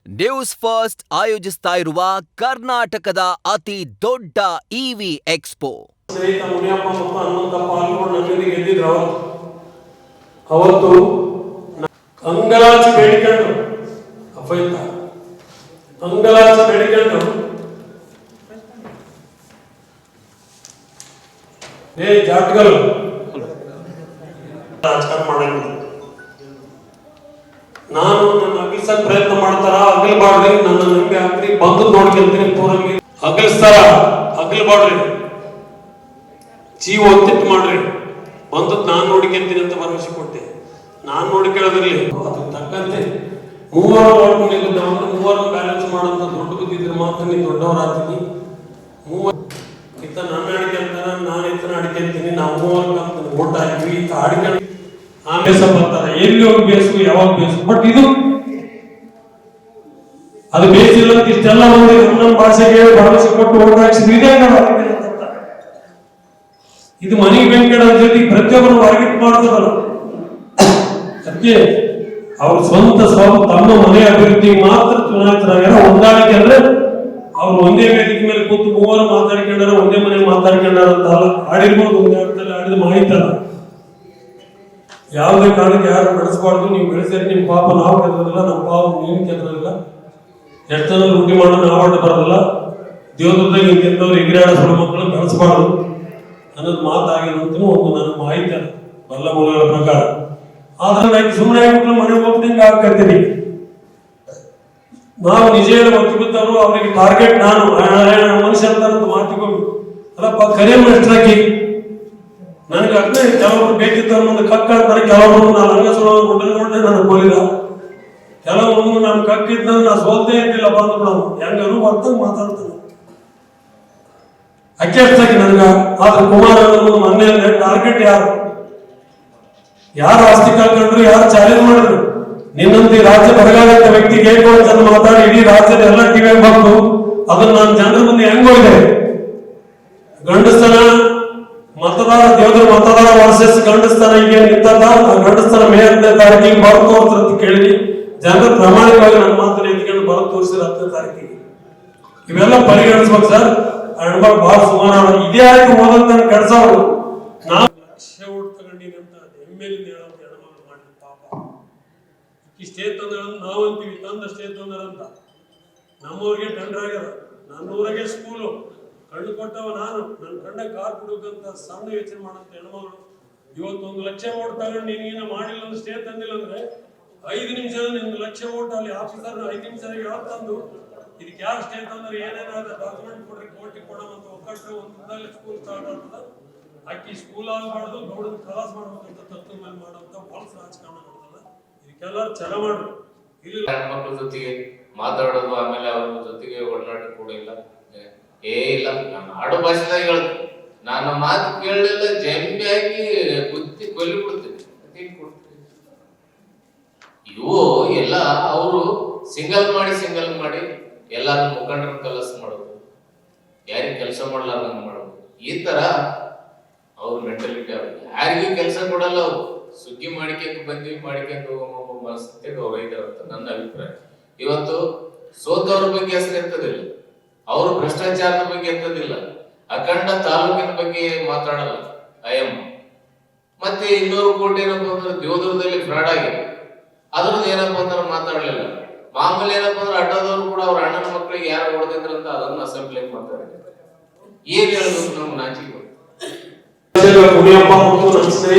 News first ಆಯೋಜಿಸ್ತಾ ಇರುವ ಕರ್ನಾಟಕದ ಅತಿ ದೊಡ್ಡ ಇವಿ ಎಕ್ಸ್ಪೋ. ಸ್ನೇಹಿತ ಮುನಿಯಪ್ಪ ಮತ್ತು ಹನುಮಂತಪ್ಪ ಅವರು ನನ್ನೊಂದಿಗೆ ಗೆದ್ದಿದ್ರು. ಅವತ್ತು ಅಂಗಲಾಚಿ ಬೇಡಿಕೊಂಡು ಜಾಟ್ಗಳು ರಾಜಕಾರಣ ಮಾಡಂಗಿಲ್ಲ. ನಾನು ನನ್ನ ಅಗಿಲ್ಸಕ್ ಪ್ರಯತ್ನ ಮಾಡ್ತಾರ, ಅಗಲ್ಬಾಡ್ರಿ, ನನ್ನ ನಂಬಿ ಹಾಕ್ರಿ, ಬಂದು ನೋಡ್ಕೊಂತೀನಿ, ಪೂರಂಗಿ ಅಗಲ್ಸ್ತಾರ, ಅಗಲ್ಬಾಡ್ರಿ, ಜೀವ ಒತ್ತಿಟ್ಟು ಮಾಡ್ರಿ, ಬಂದು ನಾನ್ ನೋಡ್ಕೊಂತೀನಿ ಅಂತ ಭರವಸೆ ಕೊಟ್ಟೆ. ನಾನ್ ನೋಡ್ಕೊಳ್ಳೋದಿರ್ಲಿ, ಅದಕ್ಕೆ ತಕ್ಕಂತೆ ಮೂವರು ಓಡ್ಕೊಂಡಿದ್ದ ಮೂವರು ಬ್ಯಾಲೆನ್ಸ್ ಮಾಡೋಂತ ದೊಡ್ಡ ಬುದ್ಧಿದ್ರೆ ಮಾತ್ರ ನೀನು ದೊಡ್ಡವರಾಗ್ತೀನಿ. ಇತ್ತ ನನ್ನ ಅಡಿಕೆ ಅಂತಾರ, ನಾನು ಇತನ ಅಡಿಕೆ ಅಂತೀನಿ, ನಾವು ಮೂವರು ಓಟ್ ಹಾಕಿವಿ, ಇತ್ತ ಅಡಿಕೆ ಆಮೇಲೆ ಬರ್ತಾರೆ, ಎಲ್ಲಿ ಹೋಗಿ ಬೇಸು, ಯಾವಾಗ ಬೇಸು. ಬಟ್ ಇದು ಅದು ಬೇಸಿಲ್ಲ ಅಂತ ಇಷ್ಟೆಲ್ಲ ಮಂದಿ ನಮ್ಮ ಭಾಷೆಗೆ ಭರವಸೆ ಕೊಟ್ಟು ಓಟ್ ಹಾಕ್ಸಿದ್ವಿ. ಇದು ಮನೆಗೆ ಬೆಂಕಡ ಜೊತೆ ಪ್ರತಿಯೊಬ್ಬರು ಮಾರ್ಕೆಟ್ ಮಾಡ್ತಾರಲ್ಲ, ಅದಕ್ಕೆ ಅವ್ರ ಸ್ವಂತ ತಮ್ಮ ಮನೆ ಅಭಿವೃದ್ಧಿಗೆ ಮಾತ್ರ ಚುನಾಯಿತರಾಗ್ಯಾರ. ಹೊಂದಾಣಿಕೆ ಅಂದ್ರೆ ಅವ್ರು ಒಂದೇ ವೇದಿಕೆ ಮೇಲೆ ಕೂತು ಮೂವರು ಮಾತಾಡ್ಕೊಂಡಾರ, ಒಂದೇ ಮನೆ ಮಾತಾಡ್ಕೊಂಡಾರ ಅಂತ ಅಲ್ಲ. ಆಡಿರ್ಬೋದು, ಒಂದೇ ಅರ್ಥದಲ್ಲಿ ಆಡಿದ ಮಾಹಿತಲ್ಲ. ಯಾವುದೇ ಕಾರಣಕ್ಕೆ ಯಾರು ಬೆಳೆಸಬಾರ್ದು. ನೀವು ಬೆಳೆಸಿದ್ರೆ ನಿಮ್ಮ ಪಾಪ ನಾವು ಕೆದ್ರದಿಲ್ಲ, ನಮ್ಮ ಪಾಪ ನೀವು ಕೆದ್ರದಿಲ್ಲ. ಎಷ್ಟೋ ರೂಢಿ ಮಾಡೋ ನಾವು ಆಟ ಬರೋದಿಲ್ಲ. ದೇವದ್ರದಾಗ ಇಂಥವ್ರು ಎಗಿರಾಡ ಸಣ್ಣ ಮಕ್ಕಳು ಬೆಳೆಸಬಾರ್ದು ಅನ್ನೋದು ಮಾತಾಗಿರೋಂತ ಒಂದು ನನ್ನ ಮಾಹಿತಿ ಅಲ್ಲ, ಬಲ್ಲ ಮೂಲಗಳ ಪ್ರಕಾರ. ಆದ್ರೆ ಸುಮ್ಮನೆ ಆಗ್ಬಿಟ್ಟು ಮನೆ ಹೋಗ್ದಂಗ ಆಗ್ತೀನಿ. ನಾವು ನಿಜ ಒತ್ತು ಬಿದ್ದವರು ಅವರಿಗೆ ಟಾರ್ಗೆಟ್ ನಾನು ಮನುಷ್ಯ ಅಂತ ಮಾತಿಕೊಂಡು ಅಲ್ಲಪ್ಪ ಕರೆ ಎಷ್ಟಾಕಿ ನನಗೆ ಅಗ್ನೇ ಕೆಲವರು ಬೇಕಿದ್ದವ್ರ ಮುಂದೆ ಕಕ್ಕ ಅಂತಾರೆ, ಕೆಲವರು ನಾನು ಹಂಗಸೊಳ ಗುಡ್ಡೆ ನನಗೆ ಬೋಲಿಲ್ಲ, ಕೆಲವೊಂದು ನಮ್ ಕಕ್ಕಿದ್ದ ನಾ ಸೋಲ್ತೇ ಇದ್ದಿಲ್ಲ, ಬಂದು ನಾವು ಹೆಂಗರು ಬರ್ತಂಗ ಮಾತಾಡ್ತಾನೆ ಅಕ್ಕಿ ನನ್ಗ. ಆದ್ರೆ ಕುಮಾರ ಮೊನ್ನೆ ಟಾರ್ಗೆಟ್ ಯಾರು ಆಸ್ತಿ ಕಳ್ಕೊಂಡ್ರು, ಯಾರು ಚಾಲೆಂಜ್ ಮಾಡಿದ್ರು, ನಿನ್ನಂತ ರಾಜ್ಯ ಬರಗಾಲಂತ ವ್ಯಕ್ತಿ ಅಂತ ಮಾತಾಡಿ ಇಡೀ ರಾಜ್ಯದ ಎಲ್ಲ ಟಿವಿ ಬಂದು ಅದನ್ನ ನಾನು ಜನರ ಮುಂದೆ ಹೆಂಗ್ ಹೋಗಿದೆ. ಗಂಡಸ್ತನ ಮತದಾರ ದೇವದ್ರ ಮತದಾರ ವರ್ಸಸ್ ಗಂಡಸ್ತನ ಈಗ ನಿಂತದ, ಗಂಡಸ್ತನ ಮೇ 15ನೇ ತಾರೀಕಿಗೆ ಬರತ್ ತೋರ್ಸ್ರ ಅಂತ ಕೇಳಿ ಜನರು ಪ್ರಾಮಾಣಿಕವಾಗಿ ನನ್ನ ಮಾತನ್ನ ಎತ್ಕೊಂಡು ಬರತ್ ತೋರಿಸಿರ 10ನೇ ತಾರೀಕಿಗೆ. ಇವೆಲ್ಲ ಪರಿಗಣಿಸ್ಬೇಕು ಸರ್. ಹೆಣ್ಮಕ್ಳು ಬಹಳ ಸುಮಾರು ಇದೇ ಆಯ್ತು ಓದಂತ ಕೆಡ್ಸವ್ರು. ನಾವು ಲಕ್ಷ ಓಟ್ ತಗೊಂಡಿನಿ ಅಂತ ಹೆಮ್ಮೆಲಿಂದ ಹೇಳೋದು ಹೆಣ್ಮಕ್ಳು ಮಾಡಿ ಪಾಪ. ಇಷ್ಟೇ ತಂದ ನಾವು ಅಂತೀವಿ, ತಂದಷ್ಟೇ ತಂದರಂತ. ನಮ್ಮವ್ರಿಗೆ ಟೆಂಡರ್ ಆಗ್ಯದ, ನನ್ನೂರಾಗೆ ಸ್ಕೂಲು ಕಣ್ಣು ಕೊಟ್ಟವ ನಾನು, ನನ್ನ ಕಣ್ಣ ಕಾರ್ ಬಿಡುಕಂತ ಸಣ್ಣ ಯೋಚನೆ ಮಾಡಂತ ಹೆಣ್ಮಗಳು ಇವತ್ತು 1 ಲಕ್ಷ ಓಟ್ ತಗೊಂಡು ನೀನೇನ ಮಾಡಿಲ್ಲ ಅಂದ್ರೆ ಸ್ಟೇ ತಂದಿಲ್ಲ ಅಂದ್ರೆ 5 ನಿಮಿಷ ನಿಮ್ಗೆ 1 ಲಕ್ಷ ಓಟ್ ಅಲ್ಲಿ ಆಫೀಸರ್ 5 ನಿಮಿಷ ತಂದು ಇದಕ್ಕೆ ಯಾರು ಸ್ಟೇ ತಂದ್ರೆ ಏನೇನಾದ್ರೆ ಡಾಕ್ಯುಮೆಂಟ್ ಕೊಡ್ರಿ, ಕೋರ್ಟಿಗೆ ಕೊಡೋಂತ ಒಕ್ಕಟ್ಟು ಒಂದಲ್ಲಿ ಸ್ಕೂಲ್ ಸ್ಟಾರ್ಟ್ ಆಗ್ತದ. ಅಕ್ಕಿ ಸ್ಕೂಲ್ ಆಗಬಾರ್ದು, ಗೌಡನ ಕಲಾಸ್ ಮಾಡ್ಬೇಕಂತ ತತ್ವ ಮೇಲೆ ಮಾಡುವಂತ ಫಾಲ್ಸ್ ರಾಜಕಾರಣ ಮಾಡೋದಲ್ಲ. ಇದಕ್ಕೆಲ್ಲರೂ ಛಲ ಮಾಡ್ರು. ಇಲ್ಲ ಮಕ್ಕಳ ಜೊತೆಗೆ ಮಾತಾಡೋದು, ಆಮೇಲೆ ಅವ್ರ ಜೊತೆಗೆ ಒಡನಾಟ ಕೂಡ ಇಲ್ಲ, ಇಲ್ಲ. ನಾನು ಆಡೋ ಭಾಷೆದಾಗ ಹೇಳ್ತೀನಿ, ನಾನು ಮಾತು ಕೇಳಲಿಲ್ಲ ಜಂಬಿಯಾಗಿ ಬುದ್ಧಿ ಕೊಲ್ಲಿ ಬಿಡ್ತೀನಿ. ಇವು ಎಲ್ಲ ಅವರು ಸಿಂಗಲ್ ಮಾಡಿ ಎಲ್ಲಾರು ಮುಖಂಡರ ಕೆಲಸ ಮಾಡೋದು, ಯಾರಿಗೆ ಕೆಲಸ ಮಾಡಲಾರ್ದಂಗ ಮಾಡೋದು, ಈ ತರ ಅವ್ರ ಮೆಂಟಾಲಿಟಿ. ಅವ್ರಿಗೆ ಯಾರಿಗೂ ಕೆಲಸ ಕೊಡಲ್ಲ. ಅವ್ರು ಸುಗ್ಗಿ ಮಾಡಿಕೊಂಡು ಮನಸ್ಥಿತಿಗೆ ಅವ್ರು ಇದಾರೆ ಅಂತ ನನ್ನ ಅಭಿಪ್ರಾಯ. ಇವತ್ತು ಸೋತವ್ರ ಬಗ್ಗೆ ಹೆಸರು ಎತ್ತದಿಲ್ಲ, ಅವರು ಭ್ರಷ್ಟಾಚಾರದ ಬಗ್ಗೆ ಎತ್ತದಿಲ್ಲ, ಅಖಂಡ ತಾಲೂಕಿನ ಬಗ್ಗೆ ಮಾತಾಡಲ್ಲ ಅಯ್ಯಮ್ಮ. ಮತ್ತೆ 200 ಕೋಟಿ ಏನಪ್ಪ ಅಂದ್ರೆ ದೇವದುರ್ಗದಲ್ಲಿ ಫ್ರಾಡ್ ಆಗಿದೆ, ಅದ್ರದ್ದು ಏನಪ್ಪಾ ಅಂದ್ರೆ ಮಾತಾಡ್ಲಿಲ್ಲ. ಮಾಮೂಲಿ ಏನಪ್ಪಾ ಅಂದ್ರೆ ಅಡ್ಡದವ್ರು ಕೂಡ ಅವ್ರ ಅಣ್ಣನ ಮಕ್ಕಳಿಗೆ ಯಾರು ಹೊಡೆದಿದ್ರಂತ ಅದನ್ನ ಅಸೆಂಬ್ಲಿ ಮಾತಾಡಿದ್ರು. ಏನ್ ಹೇಳ್ಬೇಕು ನಮ್ಗೆ ನಾಚಿಕೆ.